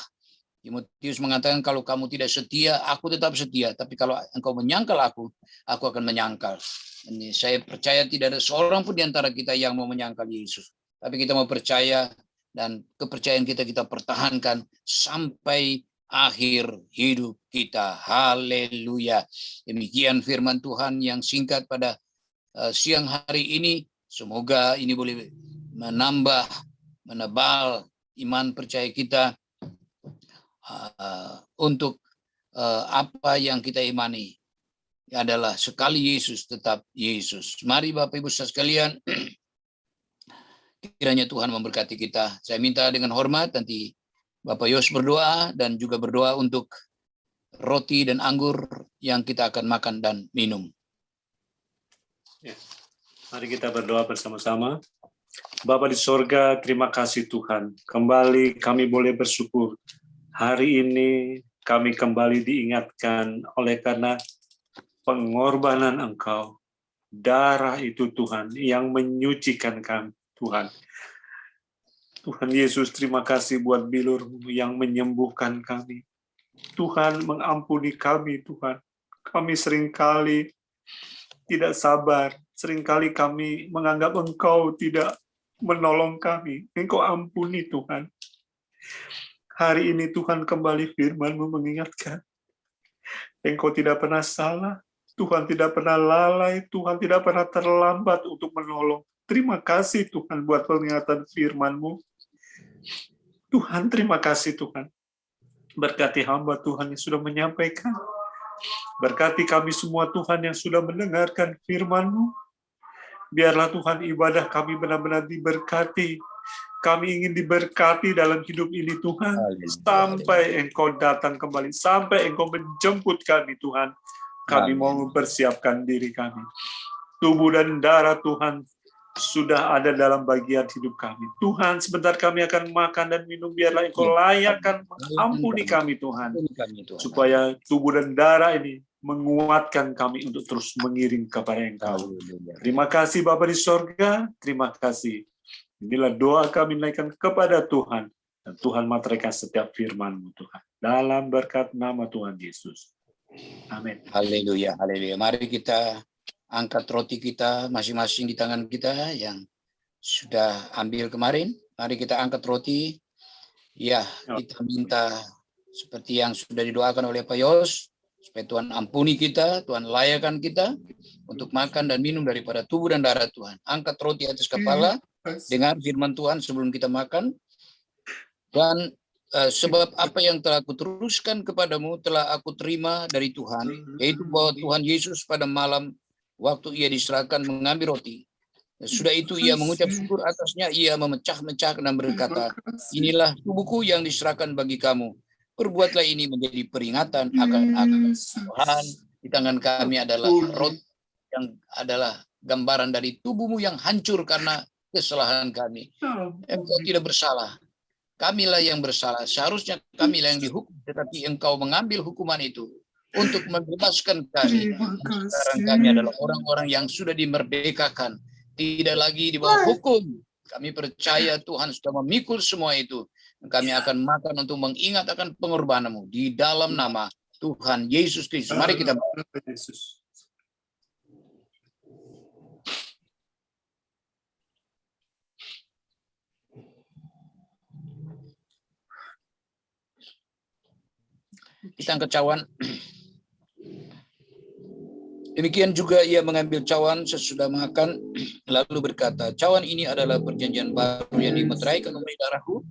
Timotius mengatakan, kalau kamu tidak setia, aku tetap setia. Tapi kalau engkau menyangkal aku akan menyangkal. Ini saya percaya tidak ada seorang pun di antara kita yang mau menyangkal Yesus. Tapi kita mau percaya, dan kepercayaan kita pertahankan sampai akhir hidup kita. Haleluya. Demikian firman Tuhan yang singkat pada siang hari ini. Semoga ini boleh menambah, menebal iman percaya kita untuk apa yang kita imani adalah sekali Yesus tetap Yesus. Mari Bapak Ibu sekalian, kiranya Tuhan memberkati kita. Saya minta dengan hormat nanti Bapak Yos berdoa, dan juga berdoa untuk roti dan anggur yang kita akan makan dan minum. Ya. Mari kita berdoa bersama-sama. Bapa di sorga, terima kasih Tuhan. Kembali kami boleh bersyukur. Hari ini kami kembali diingatkan oleh karena pengorbanan Engkau. Darah itu Tuhan yang menyucikan kami Tuhan. Tuhan Yesus, terima kasih buat bilur-Mu yang menyembuhkan kami. Tuhan mengampuni kami Tuhan. Kami seringkali tidak sabar. Seringkali kami menganggap Engkau tidak menolong kami. Engkau ampuni Tuhan. Hari ini Tuhan kembali firman-Mu mengingatkan. Engkau tidak pernah salah. Tuhan tidak pernah lalai. Tuhan tidak pernah terlambat untuk menolong. Terima kasih Tuhan buat peringatan firman-Mu. Tuhan, terima kasih Tuhan. Berkati hamba Tuhan yang sudah menyampaikan. Berkati kami semua Tuhan yang sudah mendengarkan firman-Mu. Biarlah Tuhan ibadah kami benar-benar diberkati. Kami ingin diberkati dalam hidup ini Tuhan. Sampai Engkau datang kembali. Sampai Engkau menjemput kami Tuhan. Kami mau mempersiapkan diri kami. Tubuh dan darah Tuhan sudah ada dalam bagian hidup kami. Tuhan, sebentar kami akan makan dan minum. Biarlah Engkau layakkan mengampuni kami Tuhan. Supaya tubuh dan darah ini menguatkan kami untuk terus mengiring kepada Engkau. Terima kasih Bapa di sorga. Terima kasih. Inilah doa kami naikkan kepada Tuhan. Dan Tuhan materaikan setiap firman-Mu Tuhan. Dalam berkat nama Tuhan Yesus. Amin. Haleluya, haleluya. Mari kita angkat roti kita masing-masing di tangan kita yang sudah ambil kemarin. Mari kita angkat roti. Ya, kita minta seperti yang sudah didoakan oleh Pak Yos, supaya Tuhan ampuni kita, Tuhan layakkan kita untuk makan dan minum daripada tubuh dan darah Tuhan. Angkat roti atas kepala, dengar firman Tuhan sebelum kita makan. Dan sebab apa yang telah aku teruskan kepadamu telah aku terima dari Tuhan, yaitu bahwa Tuhan Yesus pada malam waktu Ia diserahkan mengambil roti, Sudah itu ia mengucap syukur atasnya, ia memecah-mecah dan berkata, inilah tubuhku yang diserahkan bagi kamu. Perbuatlah ini menjadi peringatan akan Tuhan. Di tangan kami adalah roti yang adalah gambaran dari tubuhmu yang hancur karena kesalahan kami. Engkau tidak bersalah. Kamilah yang bersalah. Seharusnya kamilah yang dihukum, tetapi engkau mengambil hukuman itu untuk membebaskan kami. Sekarang kami adalah orang-orang yang sudah dimerdekakan, tidak lagi di bawah hukum. Kami percaya Tuhan sudah memikul semua itu. Kami akan makan untuk mengingat akan pengorbananmu di dalam nama Tuhan Yesus Kristus. Mari kita angkat cawan. Demikian juga ia mengambil cawan sesudah makan, lalu berkata, cawan ini adalah perjanjian baru yang dimeteraikan oleh darahku.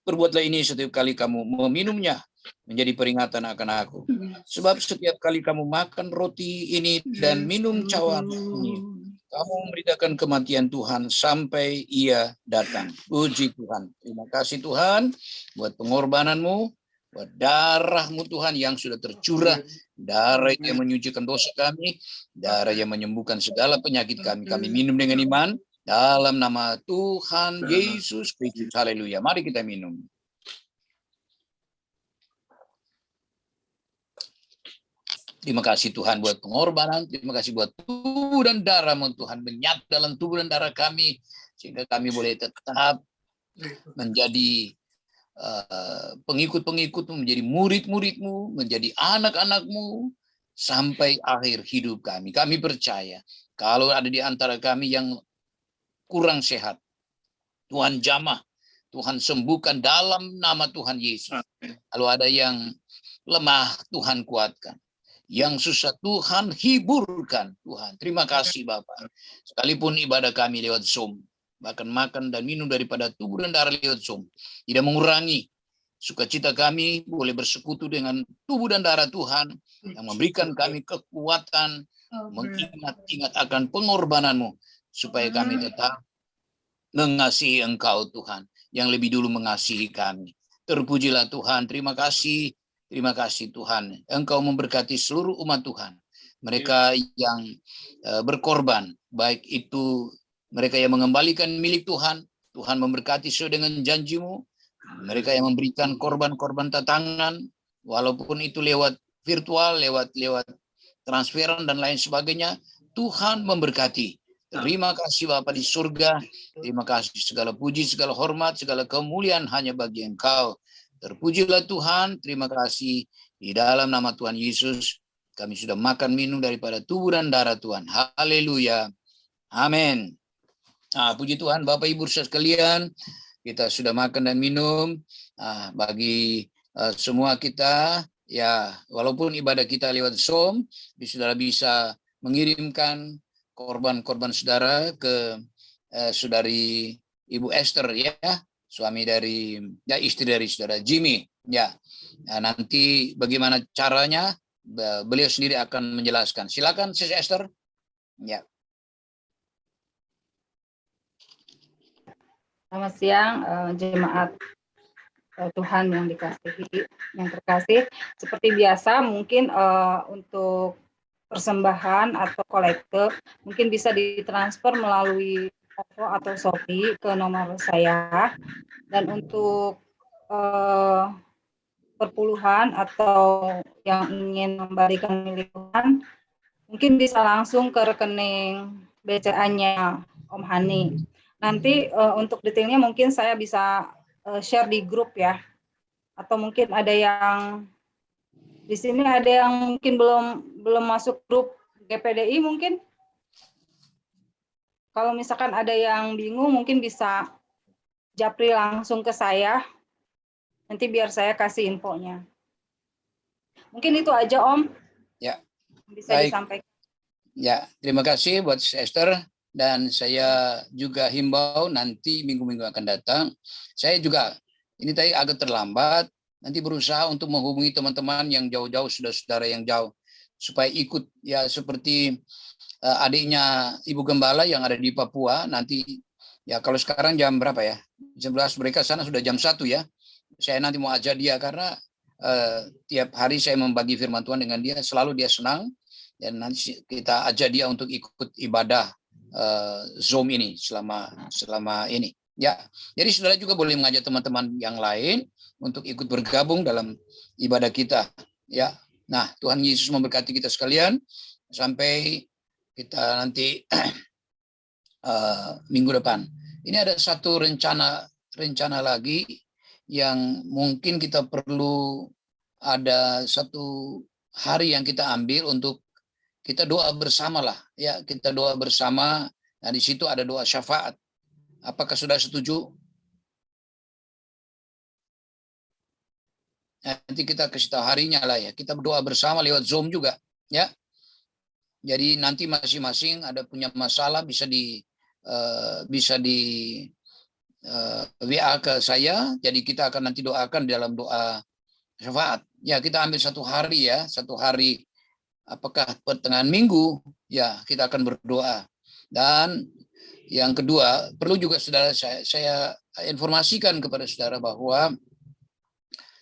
Perbuatlah ini setiap kali kamu meminumnya, menjadi peringatan akan aku. Sebab setiap kali kamu makan roti ini dan minum cawan ini, kamu memberitakan kematian Tuhan sampai ia datang. Puji Tuhan. Terima kasih Tuhan buat pengorbananmu, buat darahmu Tuhan yang sudah tercurah, darah yang menyucikan dosa kami, darah yang menyembuhkan segala penyakit kami. Kami minum dengan iman dalam nama Tuhan Yesus Kristus. Haleluya. Mari kita minum. Terima kasih Tuhan buat pengorbanan, terima kasih buat tubuh dan darah-Mu Tuhan, menyatu dalam tubuh dan darah kami, sehingga kami boleh tetap menjadi pengikut-pengikut-Mu, menjadi murid-murid-Mu, menjadi anak-anak-Mu sampai akhir hidup kami. Kami percaya kalau ada di antara kami yang kurang sehat, Tuhan jamah, Tuhan sembuhkan dalam nama Tuhan Yesus. Kalau ada yang lemah, Tuhan kuatkan. Yang susah, Tuhan hiburkan. Tuhan, terima kasih Bapak. Sekalipun ibadah kami lewat Zoom, bahkan makan dan minum daripada tubuh dan darah lewat Zoom, tidak mengurangi sukacita kami boleh bersekutu dengan tubuh dan darah Tuhan yang memberikan kami kekuatan, mengingat-ingat akan pengorbanan-Mu, supaya kami tetap mengasihi Engkau Tuhan, yang lebih dulu mengasihi kami. Terpujilah Tuhan, terima kasih Tuhan. Engkau memberkati seluruh umat Tuhan. Mereka yang berkorban, baik itu mereka yang mengembalikan milik Tuhan, Tuhan memberkati sesuai dengan janji-Mu. Mereka yang memberikan korban-korban tatangan, walaupun itu lewat virtual, lewat transferan dan lain sebagainya, Tuhan memberkati. Terima kasih Bapa di surga. Terima kasih, segala puji, segala hormat, segala kemuliaan hanya bagi Engkau. Terpujilah Tuhan. Terima kasih di dalam nama Tuhan Yesus. Kami sudah makan minum daripada tubuh dan darah Tuhan. Haleluya. Amin. Nah, puji Tuhan, Bapak Ibu sekalian, kita sudah makan dan minum. Bagi semua kita, ya, walaupun ibadah kita lewat Zoom, saudara bisa mengirimkan korban-korban saudara ke saudari Ibu Esther, ya, istri dari saudara Jimmy, ya. Nah, nanti bagaimana caranya, beliau sendiri akan menjelaskan. Silakan, Sis Esther. Ya. Selamat siang, jemaat Tuhan yang dikasihi, yang terkasih. Seperti biasa, mungkin untuk persembahan atau kolekte mungkin bisa ditransfer melalui OVO atau Shopee ke nomor saya. Dan untuk perpuluhan atau yang ingin memberikan milik Tuhan, mungkin bisa langsung ke rekening BCA-nya Om Hani. Nanti untuk detailnya mungkin saya bisa share di grup ya. Atau mungkin ada yang di sini ada yang mungkin belum masuk grup GPDI mungkin. Kalau misalkan ada yang bingung mungkin bisa japri langsung ke saya. Nanti biar saya kasih infonya. Mungkin itu aja Om. Ya. Bisa baik disampaikan. Ya, terima kasih buat Esther. Dan saya juga himbau nanti minggu-minggu akan datang. Saya juga, ini tadi agak terlambat, nanti berusaha untuk menghubungi teman-teman yang jauh-jauh, saudara-saudara yang jauh, supaya ikut, ya, seperti adiknya Ibu Gembala yang ada di Papua. Nanti ya kalau sekarang jam berapa ya? 11, mereka sana sudah jam 1 ya. Saya nanti mau ajak dia karena tiap hari saya membagi firman Tuhan dengan dia, selalu dia senang, dan nanti kita ajak dia untuk ikut ibadah Zoom ini selama ini. Ya, jadi saudara juga boleh mengajak teman-teman yang lain untuk ikut bergabung dalam ibadah kita. Ya, nah Tuhan Yesus memberkati kita sekalian sampai kita nanti minggu depan. Ini ada satu rencana lagi yang mungkin kita perlu, ada satu hari yang kita ambil untuk kita doa bersama lah. Ya, kita doa bersama. Nah, di situ ada doa syafaat. Apakah sudah setuju? Nanti kita kasih tahu harinya lah ya. Kita berdoa bersama lewat Zoom juga, ya. Jadi nanti masing-masing ada punya masalah bisa di WA ke saya. Jadi kita akan nanti doakan dalam doa syafaat. Ya, kita ambil satu hari ya, satu hari. Apakah pertengahan minggu? Ya, kita akan berdoa. Dan yang kedua, perlu juga saudara saya informasikan kepada saudara bahwa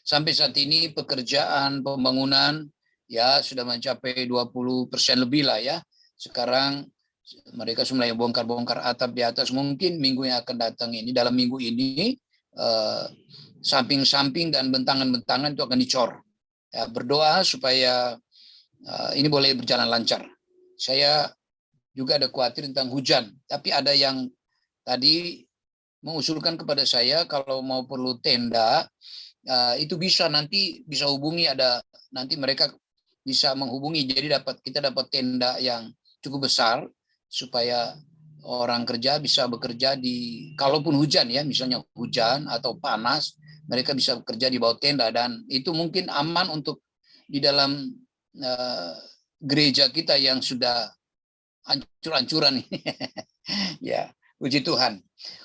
sampai saat ini pekerjaan pembangunan ya sudah mencapai 20% lebih lah ya. Sekarang mereka mulai bongkar-bongkar atap di atas. Mungkin minggu yang akan datang ini, dalam minggu ini, samping-samping dan bentangan-bentangan itu akan dicor. Ya, berdoa supaya ini boleh berjalan lancar. Saya juga ada khawatir tentang hujan, tapi ada yang tadi mengusulkan kepada saya kalau mau perlu tenda, itu bisa nanti bisa hubungi, ada nanti mereka bisa menghubungi, jadi kita dapat tenda yang cukup besar supaya orang kerja bisa bekerja di, kalaupun hujan ya, misalnya hujan atau panas, mereka bisa bekerja di bawah tenda, dan itu mungkin aman untuk di dalam gereja kita yang sudah hancur-hancuran. Ya, puji Tuhan.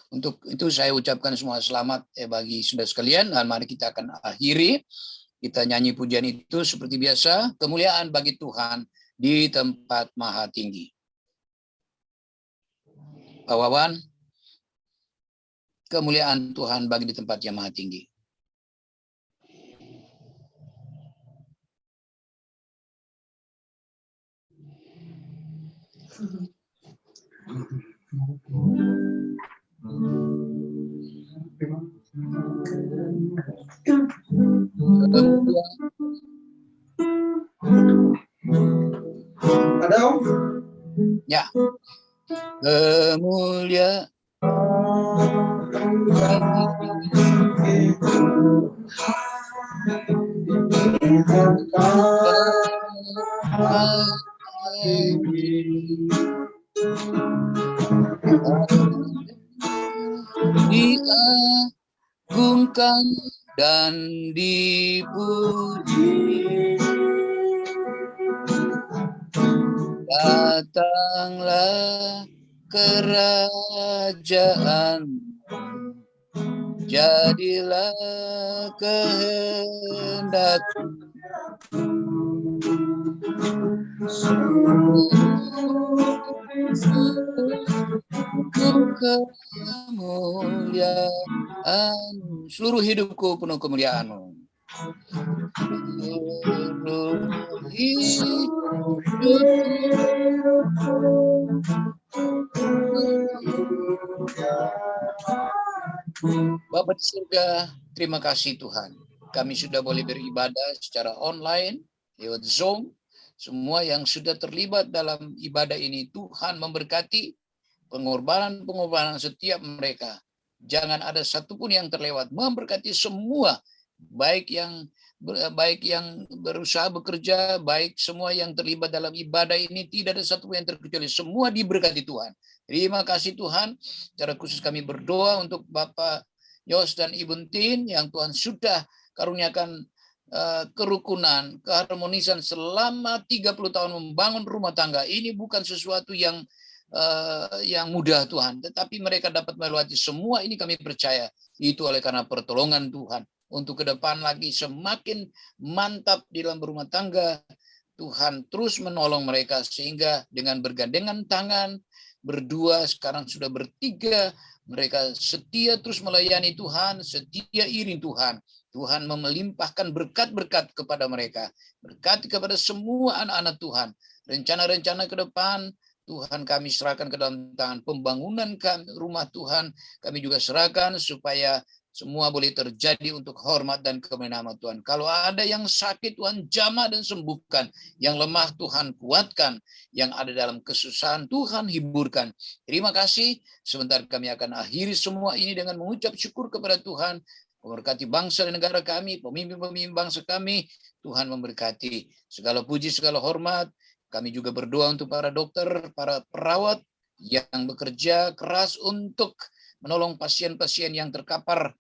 Untuk itu saya ucapkan semua selamat bagi saudara sekalian, dan mari kita akan akhiri. Kita nyanyi pujian itu seperti biasa. Kemuliaan bagi Tuhan di tempat maha tinggi. Pak Wawan, kemuliaan Tuhan bagi di tempat yang maha tinggi. Ada Om? Ya. Kemuliaan diagungkan dan dipuji. Datanglah kerajaan, jadilah kehendak-Mu. Kemuliaan, seluruh hidupku penuh kemuliaan-Mu. Bapa di surga, terima kasih Tuhan. Kami sudah boleh beribadah secara online, lewat Zoom. Semua yang sudah terlibat dalam ibadah ini, Tuhan memberkati pengorbanan setiap mereka. Jangan ada satupun yang terlewat. Memberkati semua, baik yang berusaha bekerja, baik semua yang terlibat dalam ibadah ini, tidak ada satu yang terkecuali, semua diberkati Tuhan. Terima kasih Tuhan. Secara khusus kami berdoa untuk Bapak Yos dan Ibu Tin yang Tuhan sudah karuniakan kerukunan, keharmonisan selama 30 tahun membangun rumah tangga. Ini bukan sesuatu yang mudah Tuhan, tetapi mereka dapat melewati semua ini, kami percaya itu oleh karena pertolongan Tuhan. Untuk ke depan lagi semakin mantap di dalam berumah tangga, Tuhan terus menolong mereka sehingga dengan bergandengan tangan, berdua, sekarang sudah bertiga, mereka setia terus melayani Tuhan, setia iring Tuhan. Tuhan melimpahkan berkat-berkat kepada mereka, berkat kepada semua anak-anak Tuhan. Rencana-rencana ke depan, Tuhan kami serahkan ke dalam tangan. Pembangunan rumah Tuhan, kami juga serahkan supaya semua boleh terjadi untuk hormat dan kemuliaan nama Tuhan. Kalau ada yang sakit, Tuhan jamah dan sembuhkan. Yang lemah, Tuhan kuatkan. Yang ada dalam kesusahan, Tuhan hiburkan. Terima kasih. Sebentar kami akan akhiri semua ini dengan mengucap syukur kepada Tuhan. Memberkati bangsa dan negara kami, pemimpin-pemimpin bangsa kami. Tuhan memberkati. Segala puji, segala hormat. Kami juga berdoa untuk para dokter, para perawat yang bekerja keras untuk menolong pasien-pasien yang terpapar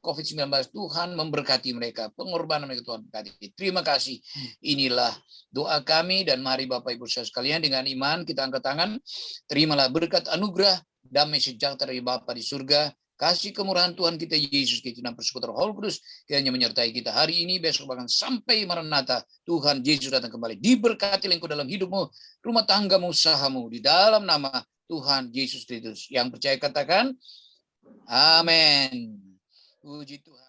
COVID-19. Tuhan memberkati mereka, pengorbanan mereka Tuhan berkati. Terima kasih. Inilah doa kami, dan mari Bapak Ibu saudara sekalian dengan iman kita angkat tangan. Terimalah berkat anugerah, damai sejahtera dari Bapa di surga, kasih kemurahan Tuhan kita Yesus Kristus dan persekutuan Roh Kudus kiranya menyertai kita hari ini, besok, bahkan sampai Maranatha. Tuhan Yesus datang kembali. Diberkati engkau dalam hidupmu, rumah tanggamu, usahamu, di dalam nama Tuhan Yesus Kristus. Yang percaya katakan, amin. Puji Tuhan.